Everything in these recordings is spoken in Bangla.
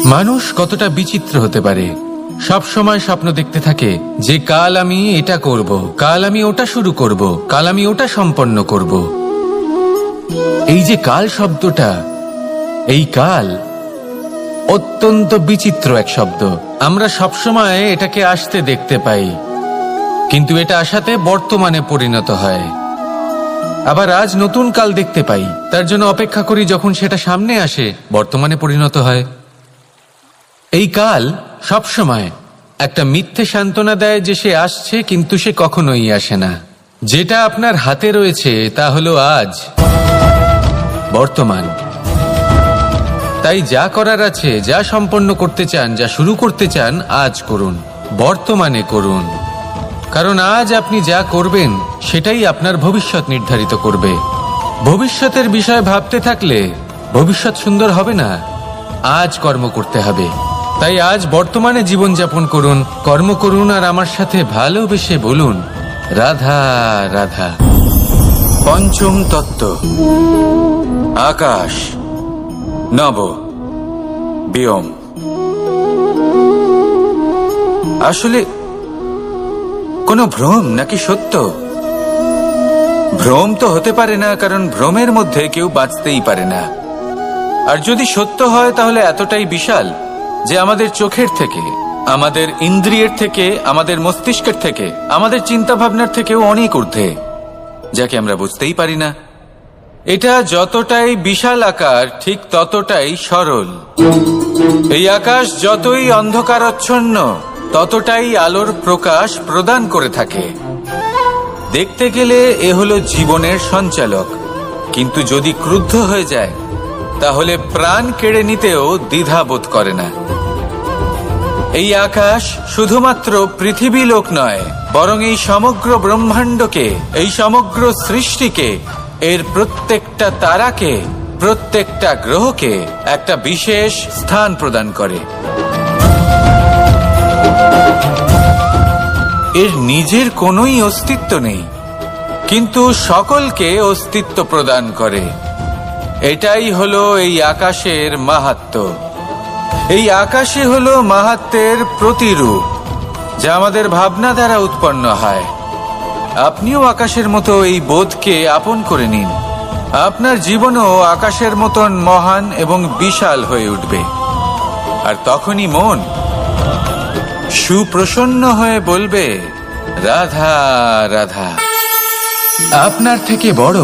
মানুষ কতটা বিচিত্র হতে পারে। সব সময় স্বপ্ন দেখতে থাকে যে কাল আমি এটা করব, কাল আমি ওটা শুরু করব, কাল আমি ওটা সম্পন্ন করব। এই যে কাল শব্দটা, এই কাল অত্যন্ত বিচিত্র এক শব্দ। আমরা সবসময় এটাকে আসতে দেখতে পাই, কিন্তু এটা আসাতে বর্তমানে পরিণত হয়। আবার আজ নতুন কাল দেখতে পাই, তার জন্য অপেক্ষা করি যখন সেটা সামনে আসে বর্তমানে পরিণত হয়। এই কাল সবসময় একটা মিথ্যে সান্ত্বনা দেয় যে সে আসছে, কিন্তু সে কখনোই আসে না। যেটা আপনার হাতে রয়েছে তা হলো আজ, বর্তমান। তাই যা করার আছে, যা সম্পন্ন করতে চান, যা শুরু করতে চান, আজ করুন, বর্তমানে করুন। কারণ আজ আপনি যা করবেন সেটাই আপনার ভবিষ্যৎ নির্ধারিত করবে। ভবিষ্যতের বিষয় ভাবতে থাকলে ভবিষ্যৎ সুন্দর হবে না। আজ কর্ম করতে হবে। তাই আজ বর্তমানে জীবনযাপন করুন, কর্ম করুন, আর আমার সাথে ভালোবেসে বলুন রাধা রাধা। পঞ্চম তত্ত্ব, আকাশ, নব, ব্যোম। আসলে কোনো ভ্রম নাকি সত্য? ভ্রম তো হতে পারে না, কারণ ভ্রমের মধ্যে কেউ বাঁচতেই পারে না। আর যদি সত্য হয় তাহলে এতটাই বিশাল যে আমাদের চোখের থেকে, আমাদের ইন্দ্রিয়ের থেকে, আমাদের মস্তিষ্কের থেকে, আমাদের চিন্তা ভাবনার থেকেও অনেক ঊর্ধ্বে, যাকে আমরা বুঝতেই পারি না। এটা যতটাই বিশাল আকার, ঠিক ততটাই সরল। এই আকাশ যতই অন্ধকারাচ্ছন্ন, ততটাই আলোর প্রকাশ প্রদান করে থাকে। দেখতে গেলে এ হলো জীবনের সঞ্চালক, কিন্তু যদি ক্রুদ্ধ হয়ে যায় তাহলে প্রাণ কেড়ে নিতেও দ্বিধা বোধ করে না। এই আকাশ শুধুমাত্র পৃথিবী লোক নয়, বরং এই সমগ্র ব্রহ্মাণ্ডকে, এই সমগ্র সৃষ্টিকে, এর প্রত্যেকটা তারাকে, প্রত্যেকটা গ্রহকে একটা বিশেষ স্থান প্রদান করে। এর নিজের কোনোই অস্তিত্ব নেই, কিন্তু সকলকে অস্তিত্ব প্রদান করে। এটাই হলো এই আকাশের মাহাত্ম্য। এই আকাশই হলো মাহাত্ম্যের প্রতিরূপ, যা আমাদের ভাবনা দ্বারা উৎপন্ন হয়। আপনিও আকাশের মতো এই বোধকে আপন করে নিন। আপনার জীবনও আকাশের মতন মহান এবং বিশাল হয়ে উঠবে। আর তখনই মন সুপ্রসন্ন হয়ে বলবে রাধা রাধা। আপনার থেকে বড়,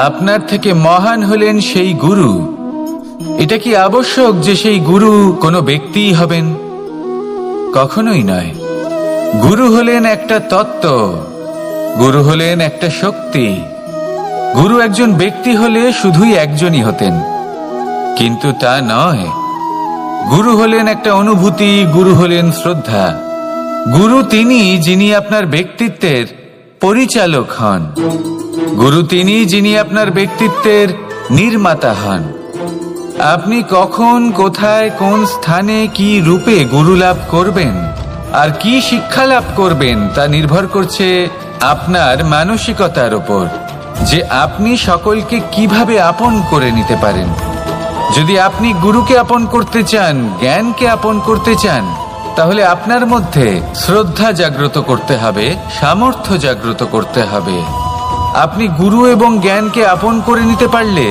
আপনার থেকে মহান হলেন সেই গুরু। এটা কি আবশ্যক যে সেই গুরু কোনো ব্যক্তিই হবেন? কখনোই নয়। গুরু হলেন একটা তত্ত্ব, গুরু হলেন একটা শক্তি। গুরু একজন ব্যক্তি হলে শুধুই একজনই হতেন, কিন্তু তা নয়। গুরু হলেন একটা অনুভূতি, গুরু হলেন শ্রদ্ধা। গুরু তিনি যিনি আপনার ব্যক্তিত্বের পরিচালক হন। গুরু তিনি যিনি আপনার ব্যক্তিত্বের নির্মাতা হন। আপনি কখন, কোথায়, কোন স্থানে, কি রূপে গুরু লাভ করবেন আর কি শিক্ষা লাভ করবেন তা নির্ভর করছে আপনার মানসিকতার উপর, যে আপনি সকলকে কিভাবে আপন করে নিতে পারেন। যদি আপনি গুরুকে আপন করতে চান, জ্ঞানকে আপন করতে চান, তাহলে আপনার মধ্যে শ্রদ্ধা জাগ্রত করতে হবে, সামর্থ্য জাগ্রত করতে হবে। আপনি গুরু এবং জ্ঞানকে আপন করে নিতে পারলে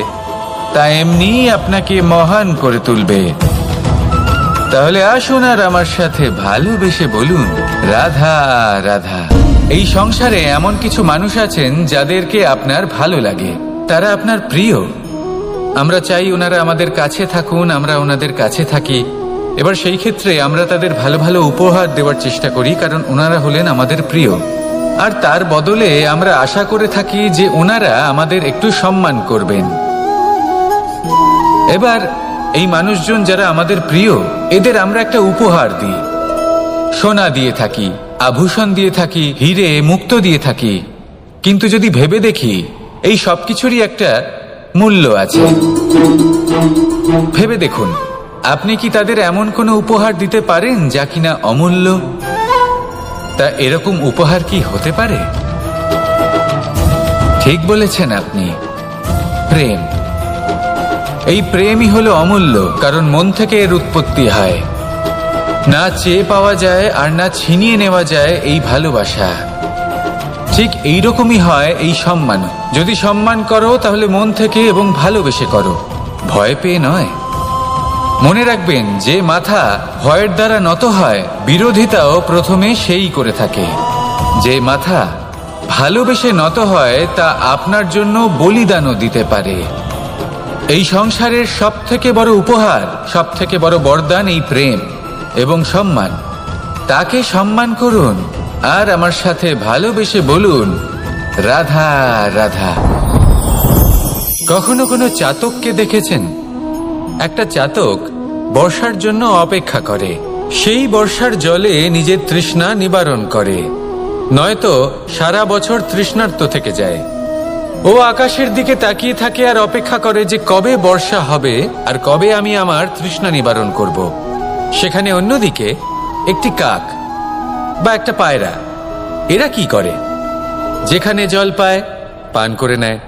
তা এমনিই আপনাকে মহান করে তুলবে। তাহলে আসুন আর আমার সাথে ভালোবেসে বলুন রাধা রাধা। এই সংসারে এমন কিছু মানুষ আছেন যাদেরকে আপনার ভালো লাগে, তারা আপনার প্রিয়। আমরা চাই ওনারা আমাদের কাছে থাকুন, আমরা ওনাদের কাছে থাকি। এবার সেই ক্ষেত্রে আমরা তাদের ভালো ভালো উপহার দেওয়ার চেষ্টা করি, কারণ ওনারা হলেন আমাদের প্রিয়। আর তার বদলে আমরা আশা করে থাকি যে ওনারা আমাদের একটু সম্মান করবেন। এবার এই মানুষজন যারা আমাদের প্রিয়, এদের আমরা একটা উপহার দিই। সোনা দিয়ে থাকি, আভূষণ দিয়ে থাকি, হিরে মুক্ত দিয়ে থাকি। কিন্তু যদি ভেবে দেখি, এই সবকিছুরই একটা মূল্য আছে। ভেবে দেখুন, আপনি কি তাদের এমন কোনো উপহার দিতে পারেন যা কিনা অমূল্য? তা এরকম উপহার কি হতে পারে? ঠিক বলেছেন আপনি, প্রেম। এই প্রেমই হলো অমূল্য, কারণ মন থেকে এর উৎপত্তি হয়। না চেয়ে পাওয়া যায় আর না ছিনিয়ে নেওয়া যায় এই ভালোবাসা। ঠিক এইরকমই হয় এই সম্মান। যদি সম্মান করো তাহলে মন থেকে এবং ভালোবেসে করো, ভয় পেয়ে নয়। মনে রাখবেন, যে মাথা ভয়ের দ্বারা নত হয়, বিরোধিতাও প্রথমে সেই করে থাকে। যে মাথা ভালোবেসে নত হয় তা আপনার জন্য বলিদানও দিতে পারে। এই সংসারের সব থেকে বড় উপহার, সব থেকে বড় বরদান এই প্রেম এবং সম্মান। তাকে সম্মান করুন আর আমার সাথে ভালোবেসে বলুন, রাধা রাধা। কখনো কোনো চাতককে দেখেছেন? একটা চাতক বর্ষার জন্য অপেক্ষা করে, সেই বর্ষার জলে নিজের তৃষ্ণা নিবারণ করে, নয়তো সারা বছর তৃষ্ণার্ত থেকে যায়। ও আকাশের দিকে তাকিয়ে থাকে আর অপেক্ষা করে যে কবে বর্ষা হবে আর কবে আমি আমার তৃষ্ণা নিবারণ করব। সেখানে অন্যদিকে একটি কাক বা একটা পায়রা, এরা কি করে? যেখানে জল পায় পান করে নেয়,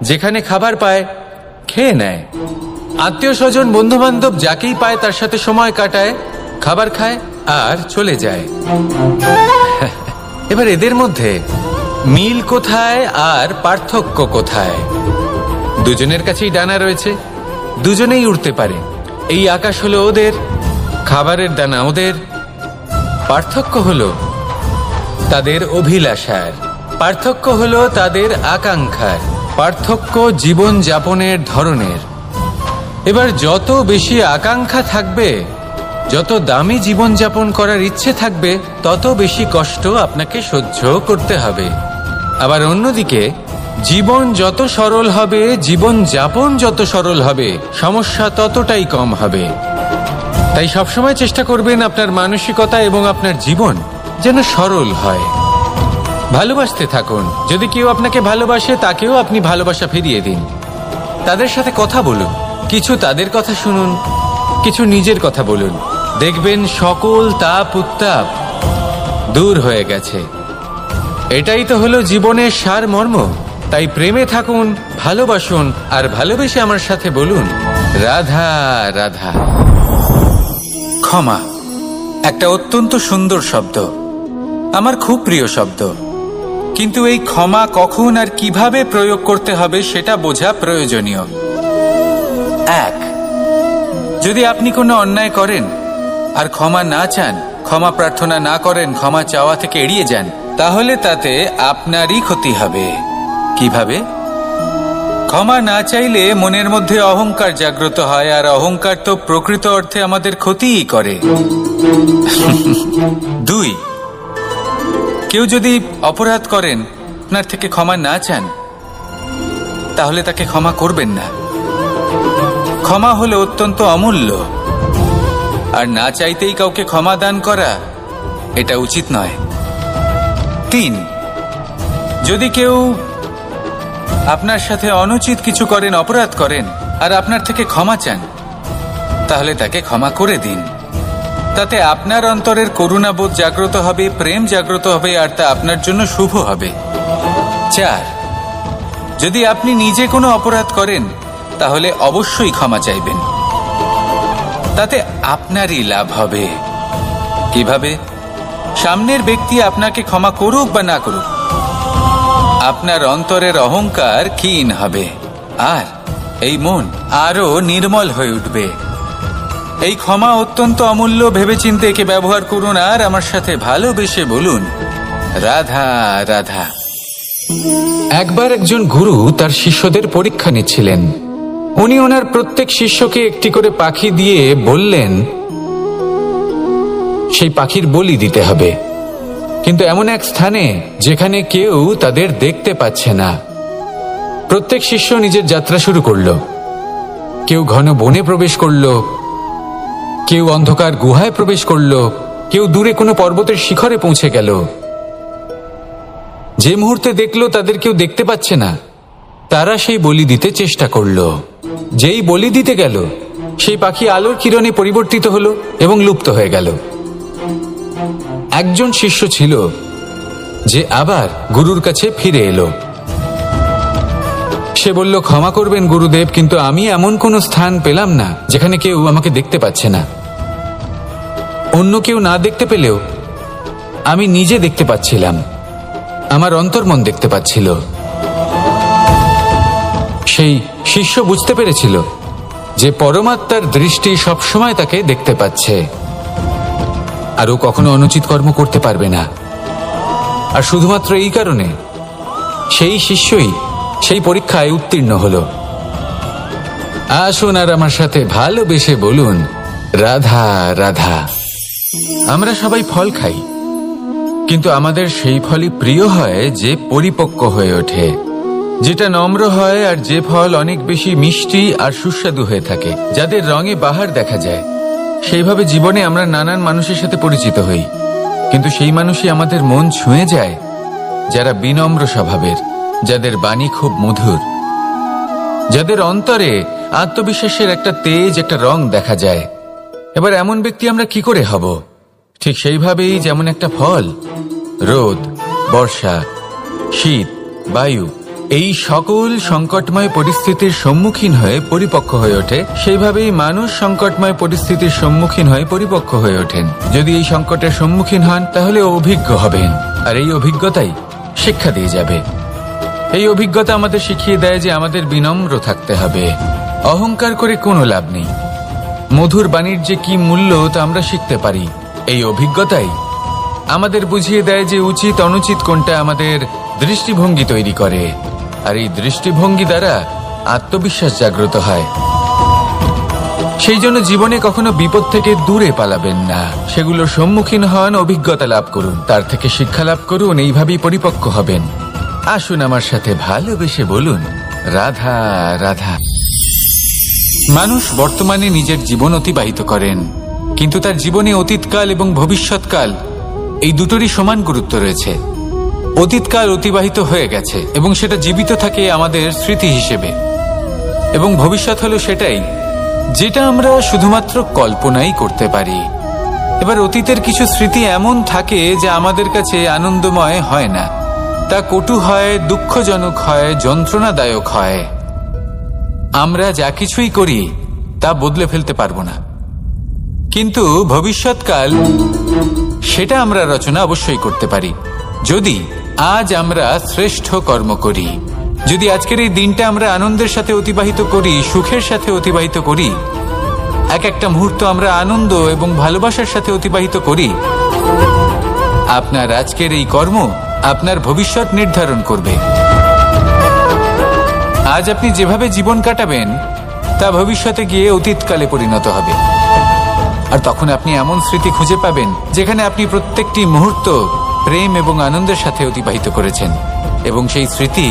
যেখানে খাবার পায় খেয়ে নেয়, আত্মীয় স্বজন বন্ধু বান্ধব যাকেই পায় তার সাথে সময় কাটায়, খাবার খায় আর চলে যায়। এবার এদের মধ্যে মিল কোথায় আর পার্থক্য কোথায়? দুজনের কাছেই ডানা রয়েছে, দুজনেই উড়তে পারে। এই আকাশ হলো ওদের, খাবারের দানা ওদের। পার্থক্য হলো তাদের অভিলাষার, পার্থক্য হলো তাদের আকাঙ্ক্ষার, পার্থক্য জীবন যাপনের ধরনের। এবার যত বেশি আকাঙ্ক্ষা থাকবে, যত দামি জীবন যাপন করার ইচ্ছে থাকবে, তত বেশি কষ্ট আপনাকে সহ্য করতে হবে। আবার অন্যদিকে জীবন যত সরল হবে, জীবন যাপন যত সরল হবে, সমস্যা ততটাই কম হবে। তাই সবসময় চেষ্টা করবেন আপনার মানসিকতা এবং আপনার জীবন যেন সরল হয়। ভালোবাসতে থাকুন। যদি কেউ আপনাকে ভালোবাসে, তাকেও আপনি ভালোবাসা ফিরিয়ে দিন। তাদের সাথে কথা বলুন, কিছু তাদের কথা শুনুন, কিছু নিজের কথা বলুন। দেখবেন সকল তাপ উত্তাপ দূর হয়ে গেছে। এটাই তো হলো জীবনের সারমর্ম। তাই প্রেমে থাকুন, ভালোবাসুন, আর ভালোবেসে আমার সাথে বলুন, রাধা রাধা। ক্ষমা একটা অত্যন্ত সুন্দর শব্দ, আমার খুব প্রিয় শব্দ। কিন্তু এই ক্ষমা কখন আর কিভাবে প্রয়োগ করতে হবে সেটা বোঝা প্রয়োজনীয়। এক, যদি আপনি কোনো অন্যায় করেন আর ক্ষমা না চান, ক্ষমা প্রার্থনা না করেন, ক্ষমা চাওয়া থেকে এড়িয়ে যান, তাহলে তাতে আপনারই ক্ষতি হবে। কিভাবে? ক্ষমা না চাইলে মনের মধ্যে অহংকার জাগ্রত হয়, আর অহংকার তো প্রকৃত অর্থে আমাদের ক্ষতিই করে। দুই, কেউ যদি অপরাধ করেন, আপনার থেকে ক্ষমা না চান, তাহলে তাকে ক্ষমা করবেন না। ক্ষমা হলো অত্যন্ত অমূল্য, আর না চাইতেই কাউকে ক্ষমা দান করা এটা উচিত নয়। তিন, যদি কেউ আপনার সাথে অনুচিত কিছু করেন, অপরাধ করেন, আর আপনার থেকে ক্ষমা চান, তাহলে তাকে ক্ষমা করে দিন। তাতে আপনার অন্তরের করুণাবোধ জাগ্রত হবে, প্রেম জাগ্রত হবে, আর তা আপনার জন্য শুভ হবে। চার, যদি আপনি নিজে কোনো অপরাধ করেন, তাহলে অবশ্যই ক্ষমা চাইবেন। তাতে আপনারই লাভ হবে। কিভাবে? সামনের ব্যক্তি আপনাকে ক্ষমা করুক বা না করুক, আপনার অন্তরের অহংকার ক্ষীণ হবে, আর এই মন আরো নির্মল হয়ে উঠবে। এই ক্ষমা অত্যন্ত অমূল্য, ভেবেচিন্তে একে ব্যবহার করুন, আর আমার সাথে ভালোবেসে বলুন, রাধা রাধা। একবার একজন গুরু তার শিষ্যদের পরীক্ষা নিচ্ছিলেন। উনি ওনার প্রত্যেক শিষ্যকে একটি করে পাখি দিয়ে বললেন সেই পাখির বলি দিতে হবে, কিন্তু এমন এক স্থানে যেখানে কেউ তাদের দেখতে পাচ্ছে না। প্রত্যেক শিষ্য নিজের যাত্রা শুরু করল। কেউ ঘন বনে প্রবেশ করল, কেউ অন্ধকার গুহায় প্রবেশ করল, কেউ দূরে কোনো পর্বতের শিখরে পৌঁছে গেল। যে মুহূর্তে দেখলো তাদের কেউ দেখতে পাচ্ছে না, তারা সেই বলি দিতে চেষ্টা করল। যেই বলি দিতে গেল, সেই পাখি আলোর কিরণে পরিবর্তিত হলো এবং লুপ্ত হয়ে গেল। একজন শিষ্য ছিল যে আবার গুরুর কাছে ফিরে এলো। সে বলল, ক্ষমা করবেন গুরুদেব, কিন্তু আমি এমন কোনো স্থান পেলাম না যেখানে কেউ আমাকে দেখতে পাচ্ছে না। অন্য কেউ না দেখতে পেলেও আমি নিজে দেখতে পাচ্ছিলাম, আমার অন্তর্মন দেখতে পাচ্ছিল। সেই শিষ্য বুঝতে পেরেছিল যে পরমাত্মার দৃষ্টি সবসময় তাকে দেখতে পাচ্ছে, আর ও কখনো অনুচিত কর্ম করতে পারবে না। আর শুধুমাত্র এই কারণে সেই শিষ্যই সেই পরীক্ষায় উত্তীর্ণ হল। আসুন আর আমার সাথে ভালোবেসে বলুন, রাধা রাধা। আমরা সবাই ফল খাই, কিন্তু আমাদের সেই ফলই প্রিয় হয় যে পরিপক্ক হয়ে ওঠে, যেটা নম্র হয়, আর যে ফল অনেক বেশি মিষ্টি আর সুস্বাদু হয়ে থাকে, যাদের রঙে বাহার দেখা যায়। সেইভাবে জীবনে আমরা নানান মানুষের সাথে পরিচিত হই, কিন্তু সেই মানুষই আমাদের মন ছুঁয়ে যায় যারা বিনম্র স্বভাবের, যাদের বাণী খুব মধুর, যাদের অন্তরে আত্মবিশ্বাসের একটা তেজ, একটা রং দেখা যায়। এবার এমন ব্যক্তি আমরা কি করে হব? ঠিক সেইভাবেই যেমন একটা ফল রোদ, বর্ষা, শীত, বায়ু এই সকল সংকটময় পরিস্থিতির সম্মুখীন হয়ে পরিপক্ক হয়ে ওঠে, সেইভাবেই মানুষ সংকটময় পরিস্থিতির সম্মুখীন হয়ে পরিপক্ক হয়ে ওঠেন। যদি এই সংকটের সম্মুখীন হন তাহলে অভিজ্ঞ হবেন, আর এই অভিজ্ঞতাই শিক্ষা দিয়ে যাবে। এই অভিজ্ঞতা আমাদের শিখিয়ে দেয় যে আমাদের বিনম্র থাকতে হবে, অহংকার করে কোনো লাভ নেই। মধুর বাণীর যে কি মূল্য তা আমরা শিখতে পারি। এই অভিজ্ঞতাই আমাদের বুঝিয়ে দেয় যে উচিত অনুচিত কোনটা, আমাদের দৃষ্টিভঙ্গি তৈরি করে, আর এই দৃষ্টিভঙ্গি দ্বারা আত্মবিশ্বাস জাগ্রত হয়। সেই জন্য জীবনে কখনো বিপদ থেকে দূরে পালাবেন না, সেগুলোর সম্মুখীন হন, অভিজ্ঞতা লাভ করুন, তার থেকে শিক্ষা লাভ করুন, এইভাবেই পরিপক্ক হবেন। আসুন আমার সাথে ভালোবেসে বলুন, রাধা রাধা। মানুষ বর্তমানে নিজের জীবন অতিবাহিত করেন, কিন্তু তার জীবনে অতীতকাল এবং ভবিষ্যৎকাল এই দুটোরই সমান গুরুত্ব রয়েছে। অতীতকাল অতিবাহিত হয়ে গেছে এবং সেটা জীবিত থাকে আমাদের স্মৃতি হিসেবে, এবং ভবিষ্যৎ হলো সেটাই যেটা আমরা শুধুমাত্র কল্পনাই করতে পারি। এবার অতীতের কিছু স্মৃতি এমন থাকে যা আমাদের কাছে আনন্দময় হয় না, তা কটু হয়, দুঃখজনক হয়, যন্ত্রণাদায়ক হয়। আমরা যা কিছুই করি তা বদলে ফেলতে পারবো না, কিন্তু ভবিষ্যৎকাল সেটা আমরা রচনা অবশ্যই করতে পারি, যদি আজ আমরা শ্রেষ্ঠ কর্ম করি। যদি আজকের এই দিনটা আমরা আনন্দের সাথে অতিবাহিত করি, সুখের সাথে অতিবাহিত করি, এক একটা মুহূর্ত আমরা আনন্দ এবং ভালোবাসার সাথে অতিবাহিত করি, আপনার আজকের এই কর্ম আপনার ভবিষ্যৎ নির্ধারণ করবে। আজ আপনি যেভাবে জীবন কাটাবেন তা ভবিষ্যতে গিয়ে অতীতকালে পরিণত হবে, আর তখন আপনি এমন স্মৃতি খুঁজে পাবেন যেখানে আপনি প্রত্যেকটি মুহূর্ত প্রেম এবং আনন্দের সাথে অতিবাহিত করেছেন, এবং সেই স্মৃতি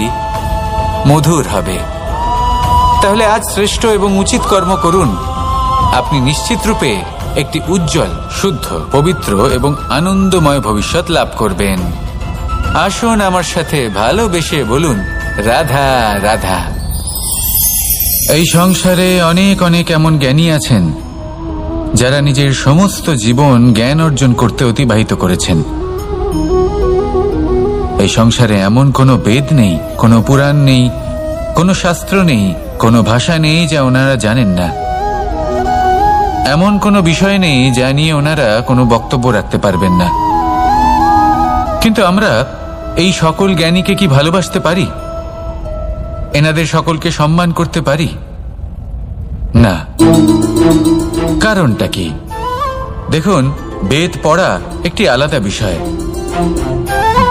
মধুর হবে। তাহলে আজ শ্রেষ্ঠ এবং উচিত কর্ম করুন, আপনি নিশ্চিত রূপে একটি উজ্জ্বল, শুদ্ধ, পবিত্র এবং আনন্দময় ভবিষ্যৎ লাভ করবেন। আসুন আমার সাথে ভালোবেসে বলুন, রাধা রাধা। এই সংসারে অনেক অনেক এমন জ্ঞানী আছেন যারা নিজের সমস্ত জীবন জ্ঞান অর্জন করতে অতিবাহিত করেছেন। এই সংসারে এমন কোনো বেদ নেই, কোনো পুরাণ নেই, কোনো শাস্ত্র নেই, কোনো ভাষা নেই যা ওনারা জানেন না। এমন কোনো বিষয় নেই যা নিয়ে ওনারা কোনো বক্তব্য রাখতে পারবেন না। কিন্তু আমরা এই সকল জ্ঞানীকে কি ভালোবাসতে পারি? এনাদের সকলকে সম্মান করতে পারি না। কারণটা কি? দেখুন, বেদ পড়া একটি আলাদা বিষয়,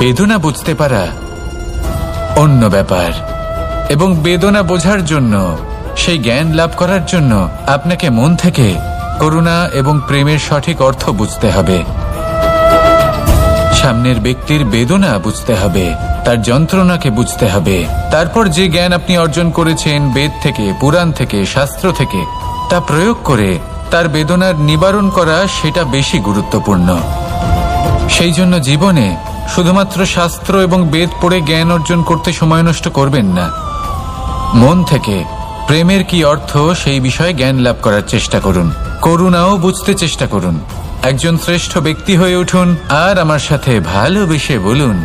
বেদনা বুঝতে পারা অন্য ব্যাপার। এবং বেদনা বোঝার জন্য, সেই জ্ঞান লাভ করার জন্য আপনাকে মন থেকে করুণা এবং প্রেমের সঠিক অর্থ বুঝতে হবে। সামনের ব্যক্তির বেদনা বুঝতে হবে, তার যন্ত্রণাকে বুঝতে হবে। তারপর যে জ্ঞান আপনি অর্জন করেছেন বেদ থেকে, পুরাণ থেকে, শাস্ত্র থেকে, তা প্রয়োগ করে তার বেদনার নিবারণ করা, সেটা বেশি গুরুত্বপূর্ণ। সেই জন্য জীবনে শুধুমাত্র শাস্ত্র এবং বেদ পড়ে জ্ঞান অর্জন করতে সময় নষ্ট করবেন না। মন থেকে প্রেমের কি অর্থ সেই বিষয়ে জ্ঞান লাভ করার চেষ্টা করুন, করুণাও বুঝতে চেষ্টা করুন। একজন শ্রেষ্ঠ ব্যক্তি হয়ে উঠুন, আর আমার সাথে ভালোবেসে বলুন,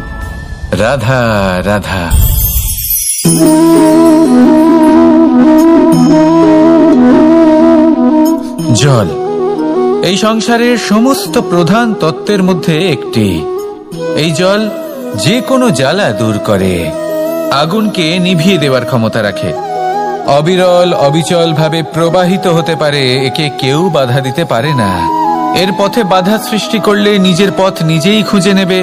রাধা রাধা। এই সংসারের সমস্ত প্রধান তত্ত্বের মধ্যে একটি। এই জল যে কোনো জ্বালা দূর করে, আগুনকে নিভিয়ে দেওয়ার ক্ষমতা রাখে, অবিরল অবিচল ভাবে প্রবাহিত হতে পারে, একে কেউ বাধা দিতে পারে না। এর পথে বাধা সৃষ্টি করলে নিজের পথ নিজেই খুঁজে নেবে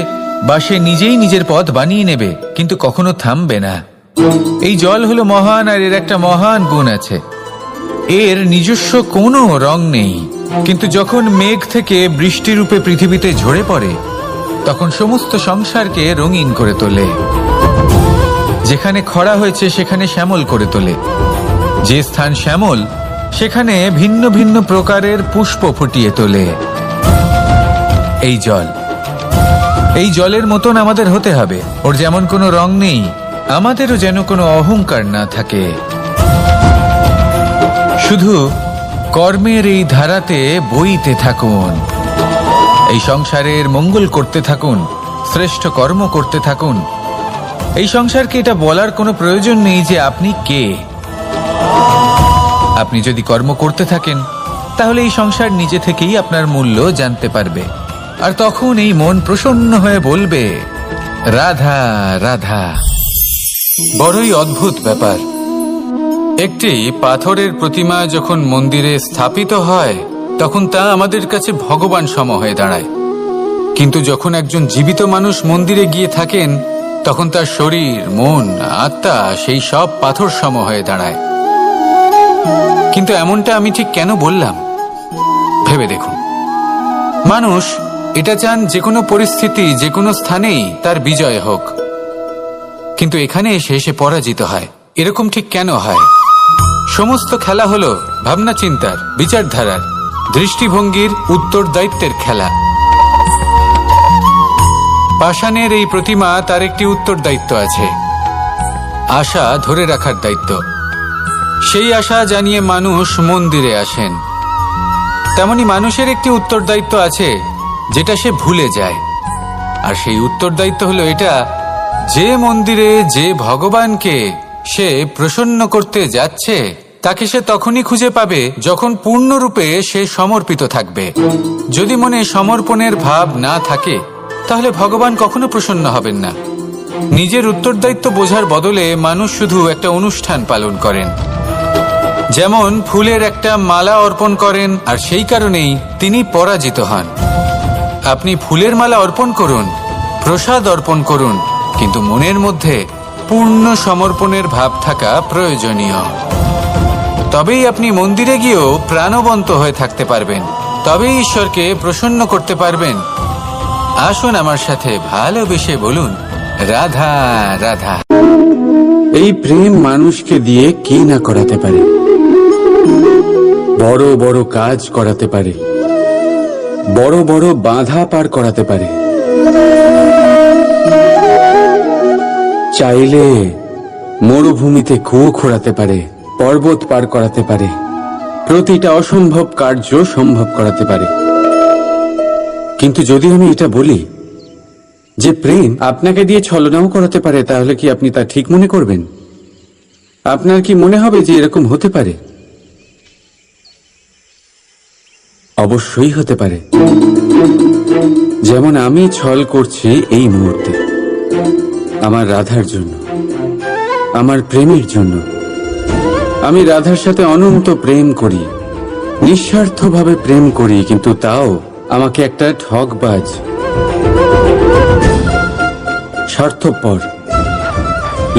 বা সে নিজেই নিজের পথ বানিয়ে নেবে, কিন্তু কখনো থামবে না। এই জল হলো মহান, আর এর একটা মহান গুণ আছে, এর নিজস্ব কোনো রং নেই। কিন্তু যখন মেঘ থেকে বৃষ্টিরূপে পৃথিবীতে ঝরে পড়ে, তখন সমস্ত সংসারকে রঙিন করে তোলে। যেখানে খরা হয়েছে সেখানে শ্যামল করে তোলে, যে স্থান শ্যামল সেখানে ভিন্ন ভিন্ন প্রকারের পুষ্প ফুটিয়ে তোলে। এই জল, এই জলের মতন আমাদের হতে হবে। ওর যেমন কোনো রং নেই, আমাদেরও যেন কোনো অহংকার না থাকে। শুধু কর্মের এই ধারাতে বইতে থাকুন, এই সংসারের মঙ্গল করতে থাকুন, শ্রেষ্ঠ কর্ম করতে থাকুন। এই সংসারকে এটা বলার কোনো প্রয়োজন নেই যে আপনি কে। আপনি যদি কর্ম করতে থাকেন, তাহলে এই সংসার নিজে থেকেই আপনার মূল্য জানতে পারবে, আর তখন এই মন প্রসন্ন হয়ে বলবে, রাধা রাধা। বড়ই অদ্ভুত ব্যাপার, একটি পাথরের প্রতিমা যখন মন্দিরে স্থাপিত হয়, তখন তা আমাদের কাছে ভগবান সম হয়ে দাঁড়ায়। কিন্তু যখন একজন জীবিত মানুষ মন্দিরে গিয়ে থাকেন, তখন তার শরীর, মন, আত্মা সেই সব পাথর সম হয়ে দাঁড়ায়। কিন্তু এমনটা আমি ঠিক কেন বললাম ভেবে দেখুন। মানুষ এটা চান যে কোনো পরিস্থিতি, যে কোনো স্থানেই তার বিজয় হোক, কিন্তু এখানে এসে সে পরাজিত হয়। এরকম ঠিক কেন হয়? সমস্ত খেলা হলো ভাবনা চিন্তার, বিচারধারার, দৃষ্টিভঙ্গির, উত্তরদায়িত্বের খেলা। পাষাণের এই প্রতিমা, তার একটি উত্তরদায়িত্ব আছে, আশা ধরে রাখার দায়িত্ব। সেই আশা জানিয়ে মানুষ মন্দিরে আসেন। তেমনি মানুষের একটি উত্তরদায়িত্ব আছে, যেটা সে ভুলে যায়। আর সেই উত্তরদায়িত্ব হলো এটা, যে মন্দিরে যে ভগবানকে সে প্রসন্ন করতে যাচ্ছে, তাকে সে তখনই খুঁজে পাবে যখন পূর্ণরূপে সে সমর্পিত থাকবে। যদি মনে সমর্পণের ভাব না থাকে, তাহলে ভগবান কখনো প্রসন্ন হবেন না। নিজের উত্তরদায়িত্ব বোঝার বদলে মানুষ শুধু একটা অনুষ্ঠান পালন করেন। যেমন ফুলের একটা মালা অর্পণ করেন, আর সেই কারণেই তিনি পরাজিত হন। আপনি ফুলের মালা অর্পণ করুন, প্রসাদ অর্পণ করুন, কিন্তু মনের মধ্যে পূর্ণ সমর্পণের ভাব থাকা প্রয়োজনীয়। তবেই আপনি মন্দিরে গিয়েও প্রাণবন্ত হয়ে থাকতে পারবেন, তবেই ঈশ্বরকে প্রসন্ন করতে পারবেন। আসুন আমার সাথে ভালোবেসে বলুন, রাধা রাধা। এই প্রেম মানুষকে দিয়ে কি না করাতে পারে, বড় বড় কাজ করাতে পারে, বড় বড় বাধা পার করাতে পারে। চাইলে মরুভূমিতে কুয়ো খোঁড়াতে পারে, পর্বত পার করাতে পারে, প্রতিটা অসম্ভব কার্য সম্ভব করাতে পারে। কিন্তু যদি আমি এটা বলি যে প্রেম আপনাকে দিয়ে ছলনাও করাতে পারে, তাহলে কি আপনি তা ঠিক মনে করবেন? আপনার কি মনে হবে যে এরকম হতে পারে? অবশ্যই হতে পারে। যেমন আমি ছল করছি এই মুহূর্তে, আমার রাধার জন্য, আমার প্রেমের জন্য। আমি রাধার সাথে অনন্ত প্রেম করি, নিঃস্বার্থভাবে প্রেম করি, কিন্তু তাও আমাকে একটা ঠকবাজ, স্বার্থপর,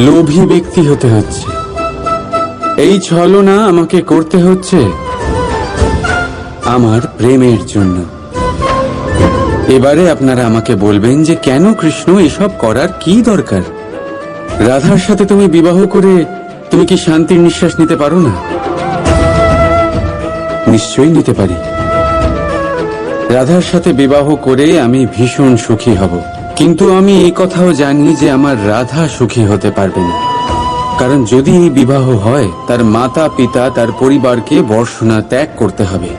লোভী ব্যক্তি হতে হচ্ছে। এই ছলনা আমাকে করতে হচ্ছে আমার প্রেমের জন্য। এবারে আপনারা আমাকে বলবেন যে কেন কৃষ্ণ এসব করার কি দরকার? রাধার সাথে তুমি বিবাহ করে তুমি কি শান্তির নিঃশ্বাস নিতে পারো না? নিশ্চয়ই নিতে পারি। রাধার সাথে বিবাহ করে আমি ভীষণ সুখী হব, কিন্তু আমি এই কথাও জানি যে আমার রাধা সুখী হতে পারবে না। কারণ যদি এই বিবাহ হয়, তার মাতা পিতা, তার পরিবারকে বর্ষণা ত্যাগ করতে হবে।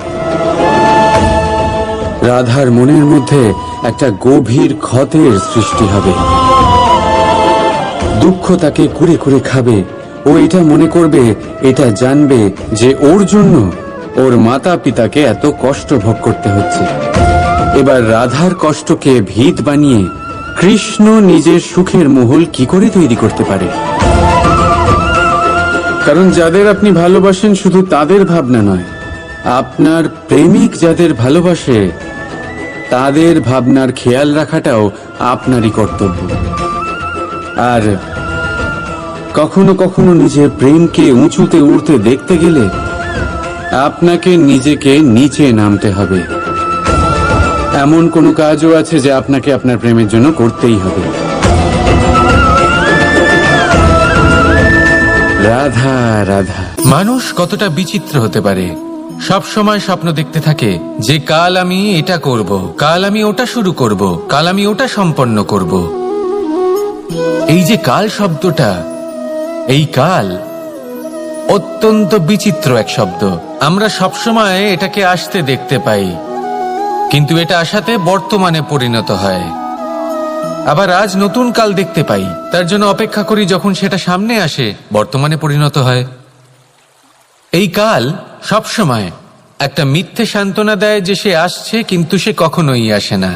রাধার মনের মধ্যে একটা গভীর ক্ষতের সৃষ্টি হবে, দুঃখ তাকে কুরে কুরে খাবে। ও এটা মনে করবে, এটা জানবে যে ওর জন্য ওর মাতা পিতাকে এত কষ্ট ভোগ করতে হচ্ছে। এবার রাধার কষ্টকে ভিত বানিয়ে কৃষ্ণ নিজের সুখের মহল কি করে তৈরি করতে পারে? কারণ যাদের আপনি ভালোবাসেন শুধু তাদের ভাবনা নয়, আপনার প্রেমিক যাদের ভালোবাসে তাদের ভাবনার খেয়াল রাখাটাও আপনারই কর্তব্য। আর কখনো কখনো নিজের প্রেমকে উঁচুতে উঠতে দেখতে গেলে আপনাকে নিজেকে নিচে নামতে হবে। এমন কোনো কাজও আছে যা আপনাকে আপনার প্রেমের জন্য করতেই হবে। রাধা রাধা। মানুষ কতটা বিচিত্র হতে পারে। সব সময় স্বপ্ন দেখতে থাকে যে কাল আমি এটা করব, কাল আমি ওটা শুরু করব, কাল আমি ওটা সম্পন্ন করব। এই যে কাল শব্দটা, এই কাল অত্যন্ত বিচিত্র এক শব্দ। আমরা সবসময় এটাকে আসতে দেখতে পাই, কিন্তু এটা আসাতে বর্তমানে পরিণত হয়। আবার আজ নতুন কাল দেখতে পাই, তার জন্য অপেক্ষা করি, যখন সেটা সামনে আসে বর্তমানে পরিণত হয়। এই কাল সবসময় একটা মিথ্যে সান্ত্বনা দেয় যে সে আসছে, কিন্তু সে কখনোই আসে না।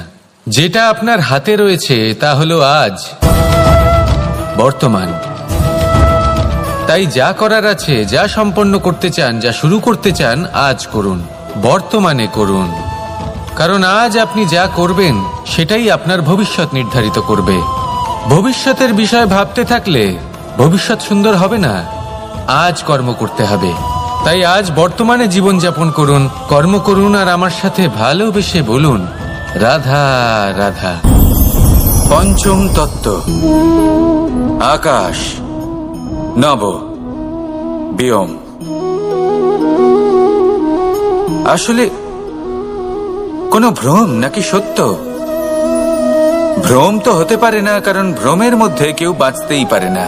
যেটা আপনার হাতে রয়েছে তা হলো আজ, বর্তমান। তাই যা করার আছে, যা সম্পন্ন করতে চান, যা শুরু করতে চান, আজ করুন, বর্তমানে করুন। কারণ আজ আপনি যা করবেন সেটাই আপনার ভবিষ্যৎ নির্ধারিত করবে। ভবিষ্যতের বিষয় ভাবতে থাকলে ভবিষ্যৎ সুন্দর হবে না। আজ কর্ম করতে হবে। তাই আজ বর্তমানে জীবনযাপন করুন, কর্ম করুন, আর আমার সাথে ভালোবেসে বলুন রাধা রাধা। পঞ্চম তত্ত্ব, আকাশ, নব, ব্যোম। আসলে কোনো ভ্রম নাকি সত্য? ভ্রম তো হতে পারে না, কারণ ভ্রমের মধ্যে কেউ বাঁচতেই পারে না।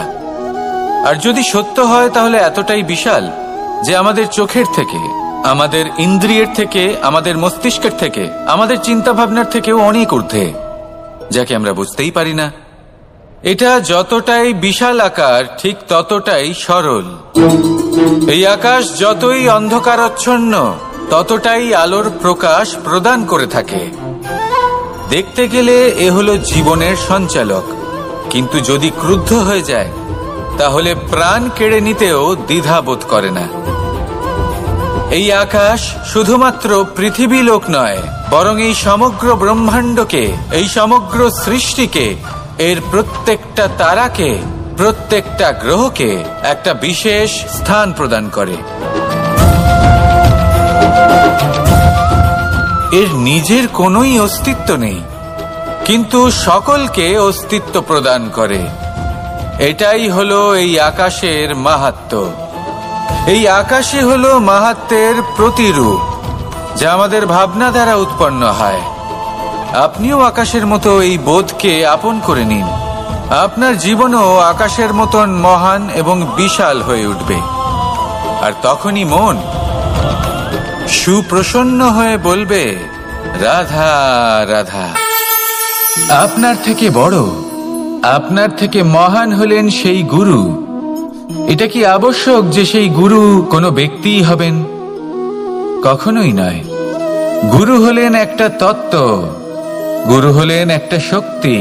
আর যদি সত্য হয় তাহলে এতটাই বিশাল যে আমাদের চোখের থেকে, আমাদের ইন্দ্রিয়ের থেকে, আমাদের মস্তিষ্কের থেকে, আমাদের চিন্তা ভাবনার থেকেও অনেক ঊর্ধ্বে, যাকে আমরা বুঝতেই পারি না। এটা যতটাই বিশাল আকার, ঠিক ততটাই সরল। এই আকাশ যতই অন্ধকারাচ্ছন্ন, ততটাই আলোর প্রকাশ প্রদান করে থাকে। দেখতে গেলে এ হলো জীবনের সঞ্চালক, কিন্তু যদি ক্রুদ্ধ হয়ে যায় তাহলে প্রাণ কেড়ে নিতেও দ্বিধাবোধ করে না। এই আকাশ শুধুমাত্র পৃথিবী লোক নয়, বরং এই সমগ্র ব্রহ্মাণ্ডকে, এই সমগ্র সৃষ্টিকে, এর প্রত্যেকটা তারাকে, প্রত্যেকটা গ্রহকে একটা বিশেষ স্থান প্রদান করে। এর নিজের কোনোই অস্তিত্ব নেই, কিন্তু সকলকে অস্তিত্ব প্রদান করে। এটাই হলো এই আকাশের মাহাত্ম্য। এই আকাশই হলো মাহাত্ম্যের প্রতিরূপ, যা আমাদের ভাবনা দ্বারা উৎপন্ন হয়। আপনিও আকাশের মতো এই বোধকে আপন করে নিন। আপনার জীবনও আকাশের মতন মহান এবং বিশাল হয়ে উঠবে। আর তখনই মন সুপ্রসন্ন হয়ে বলবে রাধা রাধা। আপনার থেকে বড়, আপনার থেকে মহান হলেন সেই গুরু। এটা কি আবশ্যক যে সেই গুরু কোনো ব্যক্তিই হবেন? কখনোই নয়। গুরু হলেন একটা তত্ত্ব, গুরু হলেন একটা শক্তি।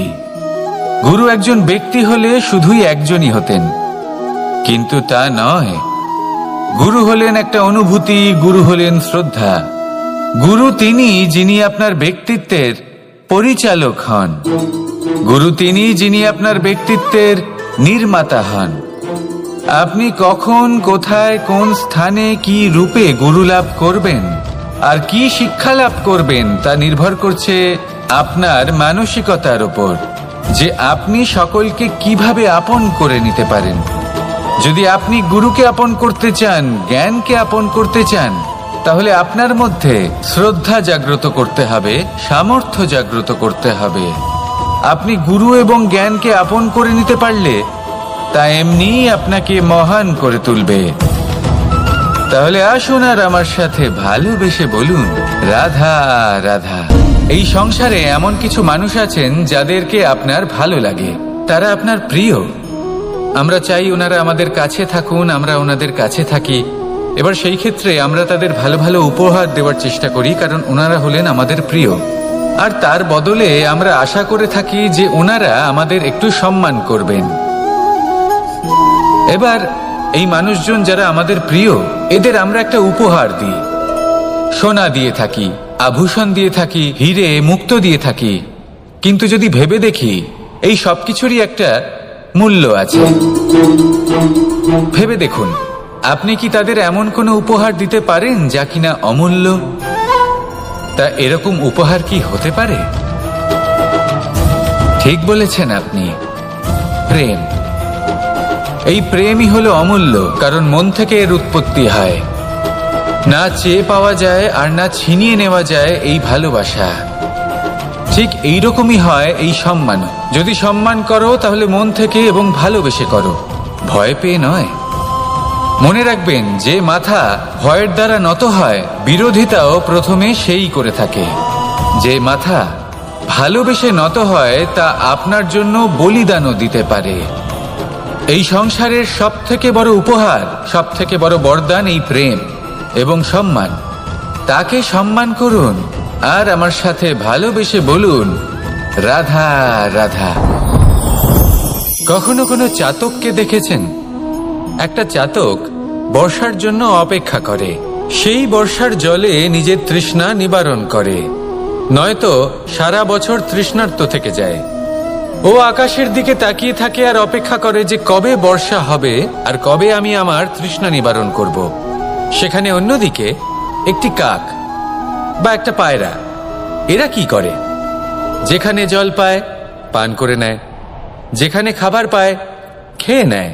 গুরু একজন ব্যক্তি হলে শুধুই একজনই হতেন, কিন্তু তা নয়। গুরু হলেন একটা অনুভূতি, গুরু হলেন শ্রদ্ধা। গুরু তিনি যিনি আপনার ব্যক্তিত্বের পরিচালক হন। গুরু তিনি যিনি আপনার ব্যক্তিত্বের নির্মাতা হন। আপনি কখন, কোথায়, কোন স্থানে, কি রূপে গুরু লাভ করবেন আর কি শিক্ষা লাভ করবেন তা নির্ভর করছে আপনার মানসিকতার উপর, যে আপনি সকলকে কিভাবে আপন করে নিতে পারেন। যদি আপনি গুরুকে আপন করতে চান, জ্ঞানকে আপন করতে চান, তাহলে আপনার মধ্যে শ্রদ্ধা জাগ্রত করতে হবে, সামর্থ্য জাগ্রত করতে হবে। আপনি গুরু এবং জ্ঞানকে আপন করে নিতে পারলে তা এমনিই আপনাকে মহান করে তুলবে। তাহলে আসুন আর আমার সাথে ভালোবেসে বলুন রাধা রাধা। এই সংসারে এমন কিছু মানুষ আছেন যাদেরকে আপনার ভালো লাগে, তারা আপনার প্রিয়। আমরা চাই ওনারা আমাদের কাছে থাকুন, আমরা ওনাদের কাছে থাকি, এবার সেই ক্ষেত্রে আমরা তাদের ভালো ভালো উপহার দেওয়ার চেষ্টা করি, কারণ ওনারা হলেন আমাদের প্রিয়। আর তার বদলে আমরা আশা করে থাকি যে ওনারা আমাদের একটু সম্মান করবেন। এবার এই মানুষজন যারা আমাদের প্রিয়, এদের আমরা একটা উপহার দিই। সোনা দিয়ে থাকি, আভূষণ দিয়ে থাকি, হিরে মুক্ত দিয়ে থাকি। কিন্তু যদি ভেবে দেখি, এই সবকিছুরই একটা মূল্য আছে। ভেবে দেখুন, আপনি কি তাদের এমন কোনো উপহার দিতে পারেন যা কিনা অমূল্য? তা এরকম উপহার কি হতে পারে? ঠিক বলেছেন আপনি, প্রেম। এই প্রেমই হলো অমূল্য, কারণ মন থেকে এর উৎপত্তি হয়। না চেয়ে পাওয়া যায় আর না ছিনিয়ে নেওয়া যায় এই ভালোবাসা। ঠিক এইরকমই হয় এই সম্মান। যদি সম্মান করো তাহলে মন থেকে এবং ভালোবেসে করো, ভয় পেয়ে নয়। মনে রাখবেন, যে মাথা ভয়ের দ্বারা নত হয়, বিরোধিতাও প্রথমে সেই করে থাকে। যে মাথা ভালোবেসে নত হয়, তা আপনার জন্য বলিদানও দিতে পারে। এই সংসারের সব থেকে বড় উপহার, সব থেকে বড় বরদান এই প্রেম এবং সম্মান। তাকে সম্মান করুন আর আমার সাথে ভালোবেসে বলুন, রাধা রাধা। কখনো কোনো চাতককে দেখেছেন? একটা চাতক বর্ষার জন্য অপেক্ষা করে। সেই বর্ষার জলে নিজের তৃষ্ণা নিবারণ করে, নয়তো সারা বছর তৃষ্ণার্ত থেকে যায়। ও আকাশের দিকে তাকিয়ে থাকে আর অপেক্ষা করে যে কবে বর্ষা হবে আর কবে আমি আমার তৃষ্ণা নিবারণ করব। সেখানে অন্যদিকে একটি কাক বা একটা পায়রা, এরা কি করে? যেখানে জল পায় পান করে নেয়, যেখানে খাবার পায় খেয়ে নেয়,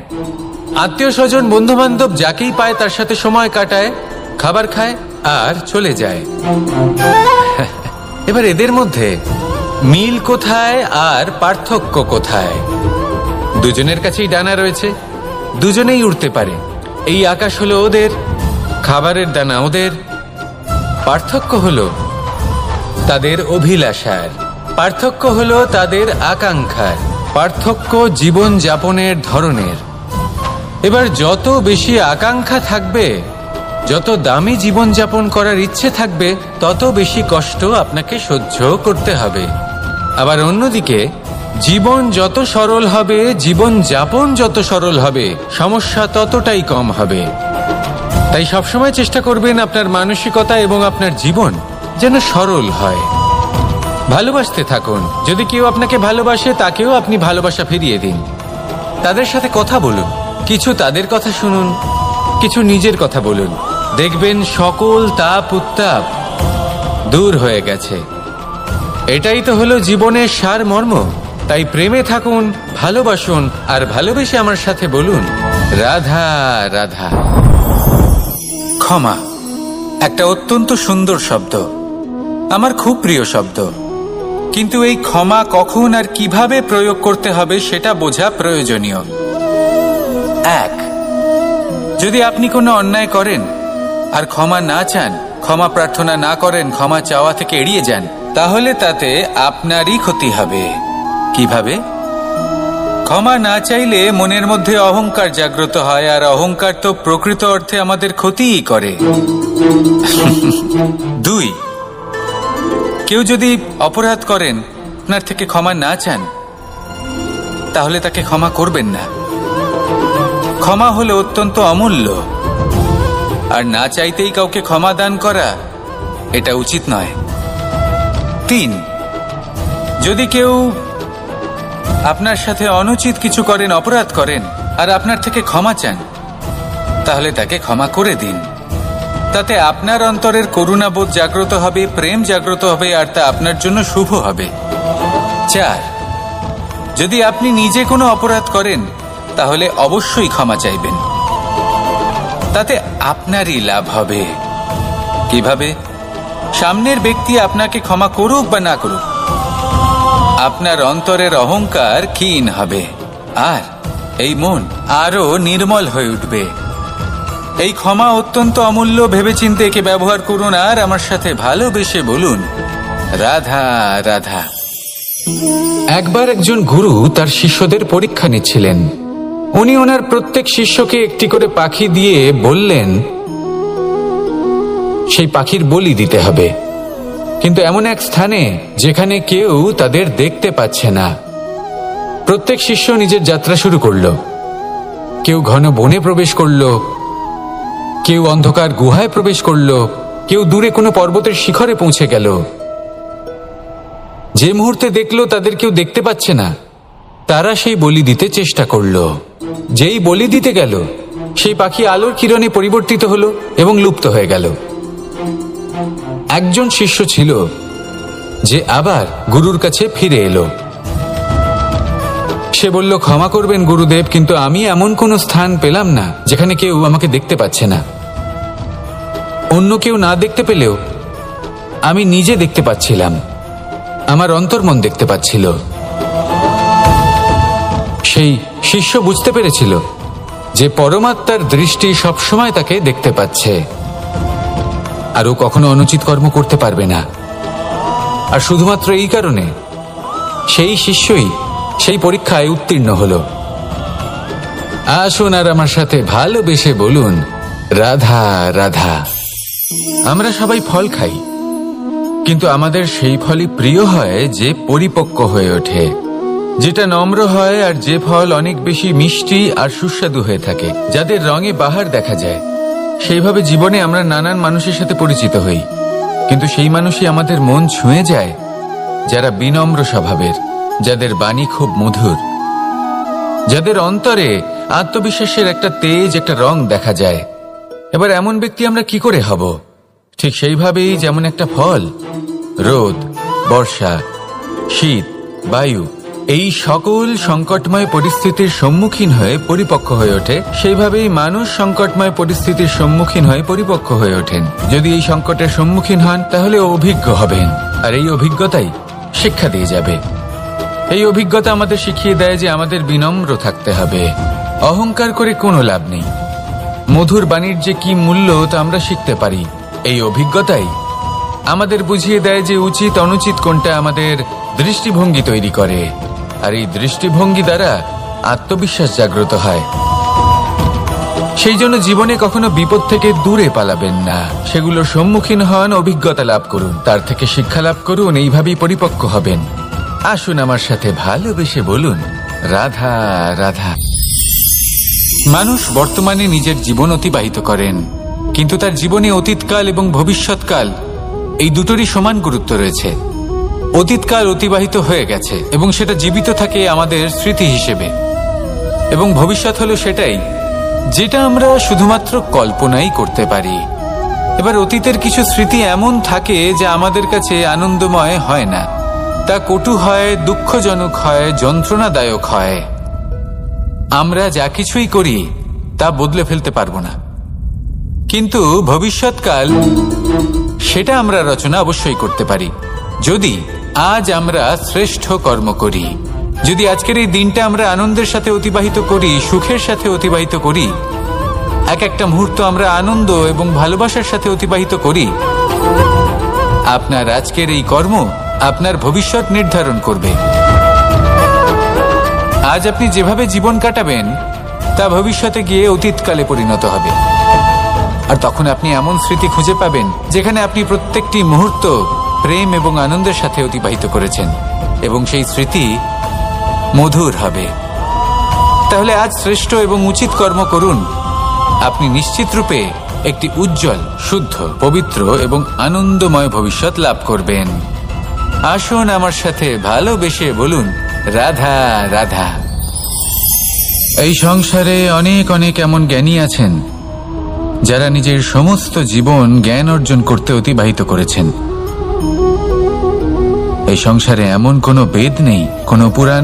আত্মীয় স্বজন বন্ধু বান্ধব যাকেই পায় তার সাথে সময় কাটায়, খাবার খায় আর চলে যায়। এবার এদের মধ্যে মিল কোথায় আর পার্থক্য কোথায়? দুজনের কাছেই ডানা রয়েছে, দুজনেই উড়তে পারে। এই আকাশ হলো ওদের, খাবারের দানা ওদের। পার্থক্য হলো তাদের অভিলাষার, পার্থক্য হলো তাদের আকাঙ্ক্ষার, পার্থক্য জীবন যাপনের ধরনের। এবার যত বেশি আকাঙ্ক্ষা থাকবে, যত দামি জীবন যাপন করার ইচ্ছে থাকবে, তত বেশি কষ্ট আপনাকে সহ্য করতে হবে। আবার অন্যদিকে জীবন যত সরল হবে, জীবন যাপন যত সরল হবে, সমস্যা ততটাই কম হবে। তাই সবসময় চেষ্টা করবেন আপনার মানসিকতা এবং আপনার জীবন যেন সরল হয়। ভালোবাসতে থাকুন। যদি কেউ আপনাকে ভালোবাসে, তাকেও আপনি ভালোবাসা ফিরিয়ে দিন। তাদের সাথে কথা বলুন, কিছু তাদের কথা শুনুন, কিছু নিজের কথা বলুন। দেখবেন সকল তাপ উত্তাপ দূর হয়ে গেছে। এটাই তো হলো জীবনের সারমর্ম। তাই প্রেমে থাকুন, ভালোবাসুন, আর ভালোবেসে আমার সাথে বলুন, রাধা রাধা। ক্ষমা একটা অত্যন্ত সুন্দর শব্দ, আমার খুব প্রিয় শব্দ। কিন্তু এই ক্ষমা কখন আর কিভাবে প্রয়োগ করতে হবে সেটা বোঝা প্রয়োজনীয়। এক, যদি আপনি কোনো অন্যায় করেন আর ক্ষমা না চান, ক্ষমা প্রার্থনা না করেন, ক্ষমা চাওয়া থেকে এড়িয়ে যান, তাহলে তাতে আপনারই ক্ষতি হবে। কিভাবে? ক্ষমা না চাইলে মনের মধ্যে অহংকার জাগ্রত হয়, আর অহংকার তো প্রকৃত অর্থে আমাদের ক্ষতিই করে। দুই, কেউ যদি অপরাধ করেন, আপনার থেকে ক্ষমা না চান, তাহলে তাকে ক্ষমা করবেন না। ক্ষমা হলো অত্যন্ত অমূল্য, আর না চাইতেই কাউকে ক্ষমা দান করা এটা উচিত নয়। তিন, যদি কেউ আপনার সাথে অনুচিত কিছু করেন, অপরাধ করেন, আর আপনার থেকে ক্ষমা চান, তাহলে তাকে ক্ষমা করে দিন। তাতে আপনার অন্তরের করুণাবোধ জাগ্রত হবে, প্রেম জাগ্রত হবে, আর তা আপনার জন্য শুভ হবে। চার, যদি আপনি নিজে কোনো অপরাধ করেন, তাহলে অবশ্যই ক্ষমা চাইবেন। তাতে আপনারই লাভ হবে। কিভাবে? সামনের ব্যক্তি আপনাকে ক্ষমা করুক বা না করুক, আপনার অন্তরের অহংকার ক্ষীণ হবে, আর এই মন আরো নির্মল হয়ে উঠবে। এই ক্ষমা অত্যন্ত অমূল্য, ভেবেচিন্তে একে ব্যবহার করুন, আর আমার সাথে ভালোবেসে বলুন, রাধা রাধা। একবার একজন গুরু তার শিষ্যদের পরীক্ষা নিচ্ছিলেন। উনি ওনার প্রত্যেক শিষ্যকে একটি করে পাখি দিয়ে বললেন, সেই পাখির বলি দিতে হবে, কিন্তু এমন এক স্থানে যেখানে কেউ তাদের দেখতে পাচ্ছে না। প্রত্যেক শিষ্য নিজের যাত্রা শুরু করলো। কেউ ঘন বনে প্রবেশ করলো, কেউ অন্ধকার গুহায় প্রবেশ করলো, কেউ দূরে কোনো পর্বতের শিখরে পৌঁছে গেল। যে মুহূর্তে দেখলো তাদের কেউ দেখতে পাচ্ছে না, তারা সেই বলি দিতে চেষ্টা করলো। যেই বলি দিতে গেল, সেই পাখি আলোর কিরণে পরিবর্তিত হলো এবং লুপ্ত হয়ে গেল। একজন শিষ্য ছিল যে আবার গুরুর কাছে ফিরে এলো। সে বলল, ক্ষমা করবেন গুরুদেব, কিন্তু আমি এমন কোনো স্থান পেলাম না যেখানে কেউ আমাকে দেখতে পাচ্ছে না। অন্য কেউ না দেখতে পেলেও আমি নিজে দেখতে পাচ্ছিলাম, আমার অন্তর্মন দেখতে পাচ্ছিল। সেই শিষ্য বুঝতে পেরেছিল যে পরমাত্মার দৃষ্টি সবসময় তাকে দেখতে পাচ্ছে, আর ও কখনো অনুচিত কর্ম করতে পারবে না। আর শুধুমাত্র এই কারণে সেই শিষ্যই সেই পরীক্ষায় উত্তীর্ণ হলো। আসুন আর আমার সাথে ভালোবেসে বলুন, রাধা রাধা। আমরা সবাই ফল খাই, কিন্তু আমাদের সেই ফলই প্রিয় হয় যে পরিপক্ক হয়ে ওঠে, যেটা নম্র হয়, আর যে ফল অনেক বেশি মিষ্টি আর সুস্বাদু হয়ে থাকে, যাদের রঙে বাহার দেখা যায়। সেইভাবে জীবনে আমরা নানান মানুষের সাথে পরিচিত হই, কিন্তু সেই মানুষই আমাদের মন ছুঁয়ে যায় যারা বিনম্র স্বভাবের, যাদের বাণী খুব মধুর, যাদের অন্তরে আত্মবিশ্বাসের একটা তেজ, একটা রং দেখা যায়। এবার এমন ব্যক্তি আমরা কি করে হব? ঠিক সেইভাবেই যেমন একটা ফল রোদ, বর্ষা, শীত, বায়ু এই সকল সংকটময় পরিস্থিতির সম্মুখীন হয়ে পরিপক্ক হয়ে ওঠে, সেইভাবেই মানুষ সংকটময় পরিস্থিতির সম্মুখীন হয়ে পরিপক্ক হয়ে ওঠেন। যদি এই সংকটের সম্মুখীন হন তাহলে অভিজ্ঞ হবেন, আর এই অভিজ্ঞতাই শিক্ষা দিয়ে যাবে। এই অভিজ্ঞতা আমাদের শিখিয়ে দেয় যে আমাদের বিনম্র থাকতে হবে। অহংকার করে কোনো লাভ নেই। মধুর বাণীর যে কি মূল্য তা আমরা শিখতে পারি। এই অভিজ্ঞতাই আমাদের বুঝিয়ে দেয় যে উচিত অনুচিত কোনটা, আমাদের দৃষ্টিভঙ্গি তৈরি করে, আর এই দৃষ্টিভঙ্গি দ্বারা আত্মবিশ্বাস জাগ্রত হয়। সেই জন্য জীবনে কখনো বিপদ থেকে দূরে পালাবেন না, সেগুলোর সম্মুখীন হন, অভিজ্ঞতা লাভ করুন, তার থেকে শিক্ষা লাভ করুন, এইভাবেই পরিপক্ক হবেন। আসুন আমার সাথে ভালোবেসে বলুন, রাধা রাধা। মানুষ বর্তমানে নিজের জীবন অতিবাহিত করেন, কিন্তু তার জীবনে অতীতকাল এবং ভবিষ্যৎকাল এই দুটোরই সমান গুরুত্ব রয়েছে। অতীতকাল অতিবাহিত হয়ে গেছে এবং সেটা জীবিত থাকে আমাদের স্মৃতি হিসেবে, এবং ভবিষ্যৎ হলো সেটাই যেটা আমরা শুধুমাত্র কল্পনাই করতে পারি। এবার অতীতের কিছু স্মৃতি এমন থাকে যা আমাদের কাছে আনন্দময় হয় না, তা কটু হয়, দুঃখজনক হয়, যন্ত্রণাদায়ক হয়। আমরা যা কিছুই করি তা বদলে ফেলতে পারবো না, কিন্তু ভবিষ্যৎকাল সেটা আমরা রচনা অবশ্যই করতে পারি, যদি আজ আমরা শ্রেষ্ঠ কর্ম করি। যদি আজকের এই দিনটা আমরা আনন্দের সাথে অতিবাহিত করি, সুখের সাথে অতিবাহিত করি, এক একটা মুহূর্ত আমরা আনন্দ এবং ভালোবাসার সাথে অতিবাহিত করি, আপনার আজকের এই কর্ম আপনার ভবিষ্যৎ নির্ধারণ করবে। আজ আপনি যেভাবে জীবন কাটাবেন তা ভবিষ্যতে গিয়ে অতীতকালে পরিণত হবে, আর তখন আপনি এমন স্মৃতি খুঁজে পাবেন যেখানে আপনি প্রত্যেকটি মুহূর্ত প্রেম এবং আনন্দের সাথে অতিবাহিত করেছেন, এবং সেই স্মৃতি মধুর হবে। তাহলে আজ শ্রেষ্ঠ এবং উচিত কর্ম করুন, আপনি নিশ্চিত রূপে একটি উজ্জ্বল, শুদ্ধ, পবিত্র এবং আনন্দময় ভবিষ্যৎ লাভ করবেন। আসুন আমার সাথে ভালোবেসে বলুন, রাধা রাধা। এই সংসারে অনেক অনেক এমন জ্ঞানী আছেন যারা নিজের সমস্ত জীবন জ্ঞান অর্জন করতে অতিবাহিত করেছেন। এই সংসারে এমন কোনো বেদ নেই, কোনো পুরাণ